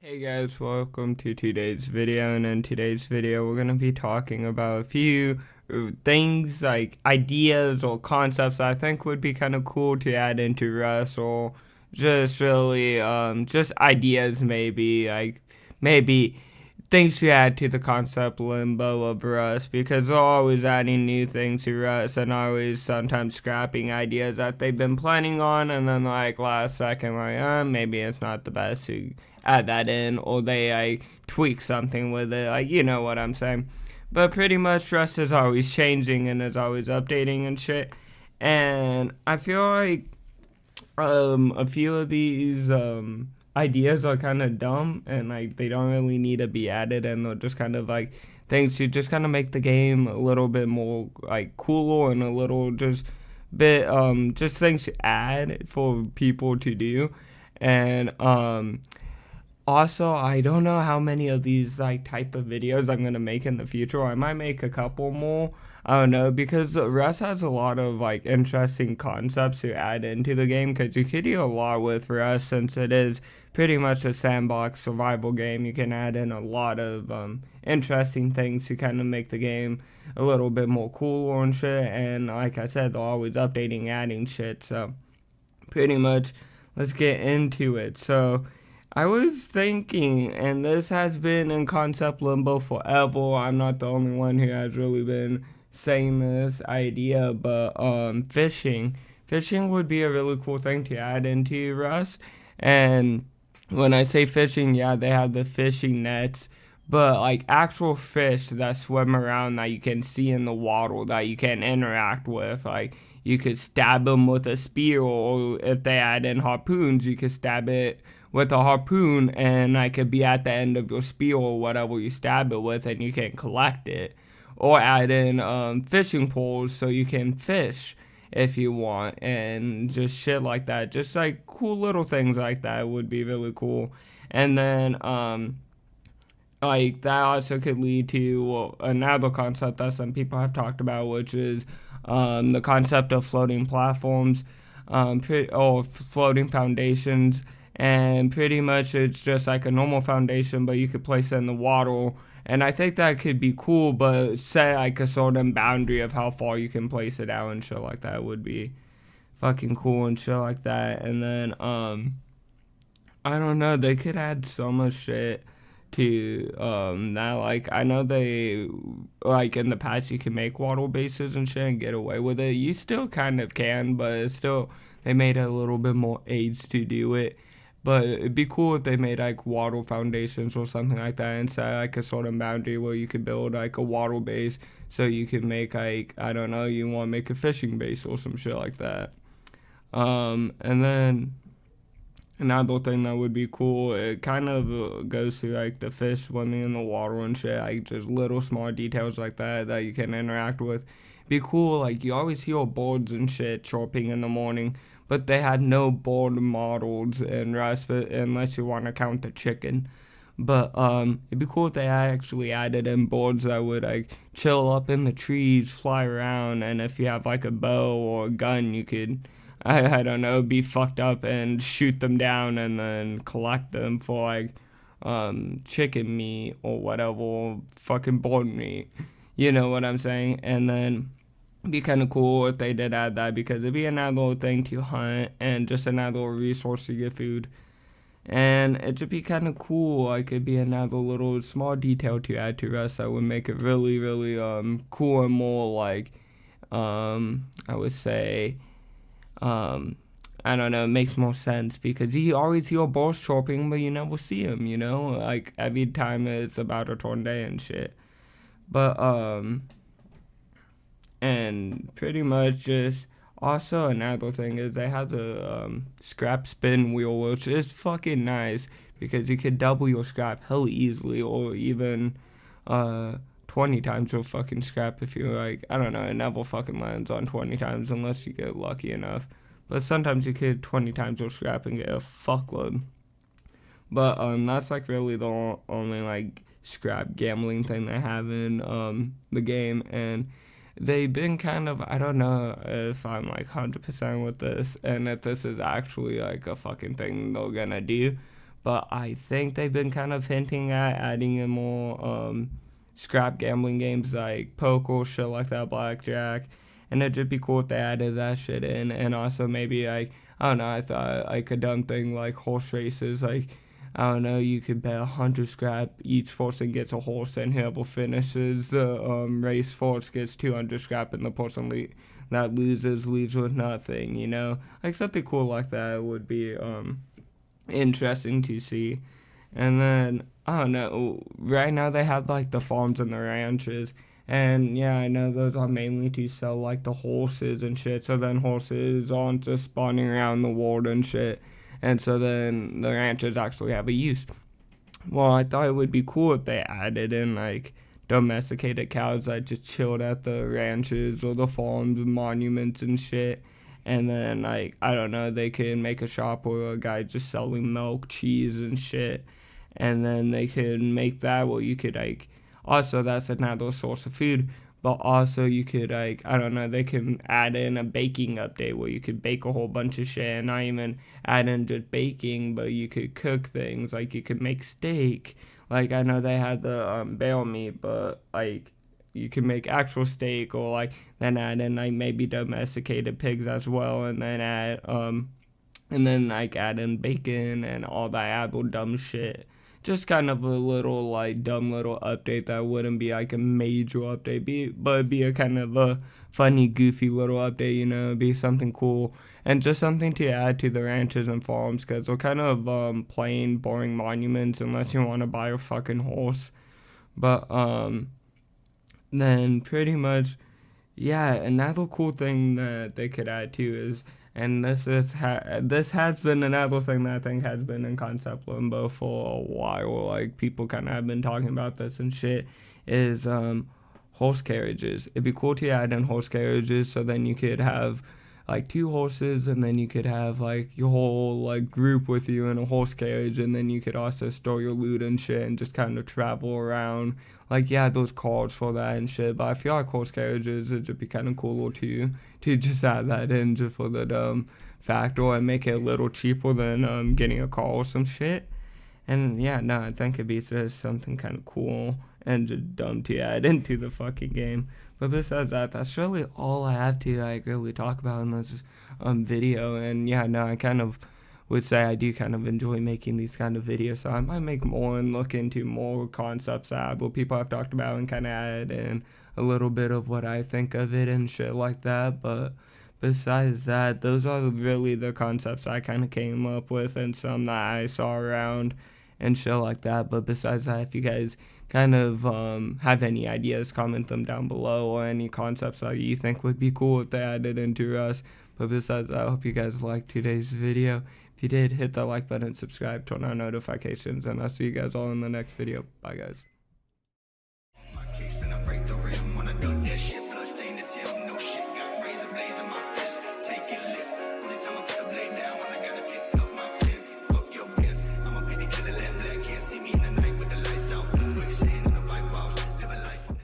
Hey guys, welcome to today's video, and in today's video we're going to be talking about a few things like ideas or concepts I think would be kind of cool to add into Rust, or just really just ideas, maybe things to add to the concept limbo of Rust, because they're always adding new things to Rust and always sometimes scrapping ideas that they've been planning on, and then like last second maybe it's not the best to add that in, or they tweak something with it, like, you know what I'm saying. But pretty much Rust is always changing and is always updating and shit, and I feel like a few of these ideas are kind of dumb, and like they don't really need to be added, and they're just kind of like things to just kind of make the game a little bit more like cooler, and a little bit just things to add for people to do. And also, I don't know how many of these like type of videos I'm gonna make in the future. I might make a couple more. I don't know, because Rust has a lot of like interesting concepts to add into the game, because you could do a lot with Rust since it is pretty much a sandbox survival game. You can add in a lot of interesting things to kind of make the game a little bit more cooler and shit. And like I said, they're always updating, adding shit. So pretty much, let's get into it. So I was thinking, and this has been in concept limbo forever. I'm not the only one who has really been saying this idea, but fishing would be a really cool thing to add into Rust. And when I say fishing, yeah, they have the fishing nets, but like actual fish that swim around that you can see in the water that you can interact with, like you could stab them with a spear, or if they add in harpoons, you could stab it with a harpoon, and I could be at the end of your spear or whatever you stab it with, and you can collect it. Or add in fishing poles so you can fish if you want, and just shit like that. Just like cool little things like that would be really cool. And then like that also could lead to another concept that some people have talked about, which is the concept of floating platforms, or floating foundations. And pretty much it's just like a normal foundation, but you could place it in the water. And I think that could be cool, but set like a certain boundary of how far you can place it out and shit like that would be fucking cool and shit like that. And then I don't know, they could add so much shit to that. Like I know they, like in the past, you can make water bases and shit and get away with it. You still kind of can, but it's still, they made a little bit more aids to do it. But it'd be cool if they made like water foundations or something like that, and set like a sort of boundary where you could build like a water base, so you could make like, I don't know, you want to make a fishing base or some shit like that. And then another thing that would be cool, it kind of goes to like the fish swimming in the water and shit, like just little small details like that that you can interact with. Be cool, like you always hear birds and shit chirping in the morning, but they had no bird models in Rust, unless you want to count the chicken. But it'd be cool if they actually added in birds that would like chill up in the trees, fly around, and if you have like a bow or a gun, you could, I don't know, be fucked up and shoot them down and then collect them for like chicken meat or whatever, fucking bird meat. You know what I'm saying? And then be kind of cool if they did add that, because it'd be another thing to hunt and just another resource to get food. And it should be kind of cool. Like it'd be another little small detail to add to Rust that would make it really, really cool, and more like I would say I don't know, it makes more sense, because you always hear birds chirping, but you never see them, you know, like every time it's about a tornado and shit. But and pretty much just, also another thing is they have the scrap spin wheel, which is fucking nice, because you could double your scrap hell easily, or even 20 times your fucking scrap if you're like, I don't know, it never fucking lands on 20 times unless you get lucky enough. But sometimes you could 20 times your scrap and get a fuckload. But that's like really the only like scrap gambling thing they have in the game. And they've been kind of, I don't know if I'm like 100% with this, and if this is actually like a fucking thing they're gonna do, but I think they've been kind of hinting at adding in more scrap gambling games like poker, shit like that, blackjack, and it'd just be cool if they added that shit in, and also maybe like, I don't know, I thought like a dumb thing like horse races, like, I don't know, you could bet 100 scrap, each person gets a horse, and whoever finishes the race first gets 200 scrap, and the person that loses leaves with nothing, you know? Like something cool like that would be interesting to see. And then, I don't know, right now they have like the farms and the ranches. And yeah, I know those are mainly to sell like the horses and shit. So then horses aren't just spawning around the world and shit. And so then the ranches actually have a use. Well, I thought it would be cool if they added in like domesticated cows that just chilled at the ranches or the farms and monuments and shit. And then like, I don't know, they could make a shop where a guy just selling milk, cheese, and shit. And then they could make that where you could like, also that's another source of food. But also you could like, I don't know, they can add in a baking update where you could bake a whole bunch of shit, and not even add in just baking, but you could cook things, like you could make steak. Like I know they had the bale meat, but like you can make actual steak, or like then add in like maybe domesticated pigs as well, and then add in bacon and all that other dumb shit. Just kind of a little like dumb little update that wouldn't be like a major update, but it'd be a kind of a funny, goofy little update, you know, it'd be something cool, and just something to add to the ranches and farms, because they're kind of plain, boring monuments unless you want to buy a fucking horse. But then pretty much, yeah, another cool thing that they could add too is, and this has been another thing that I think has been in concept limbo for a while, like people kind of have been talking about this and shit, is horse carriages. It'd be cool to add in horse carriages, so then you could have like 2 horses, and then you could have like your whole like group with you in a horse carriage, and then you could also store your loot and shit and just kind of travel around. Like, yeah, those cards for that and shit, but I feel like horse carriages would just be kind of cooler to just add that in just for the factor, and make it a little cheaper than getting a car or some shit. And yeah, no, I think it'd be just something kind of cool and just dumb to add into the fucking game. But besides that, that's really all I have to like really talk about in this video. And yeah, no, I kind of would say I do kind of enjoy making these kind of videos, so I might make more and look into more concepts that other people have talked about, and kind of add in a little bit of what I think of it and shit like that. But besides that, those are really the concepts I kind of came up with, and some that I saw around and shit like that. But besides that, if you guys kind of have any ideas, comment them down below, or any concepts that you think would be cool if they added into us. But besides that, I hope you guys liked today's video. If you did, hit that like button, subscribe, turn on notifications, and I'll see you guys all in the next video. Bye, guys.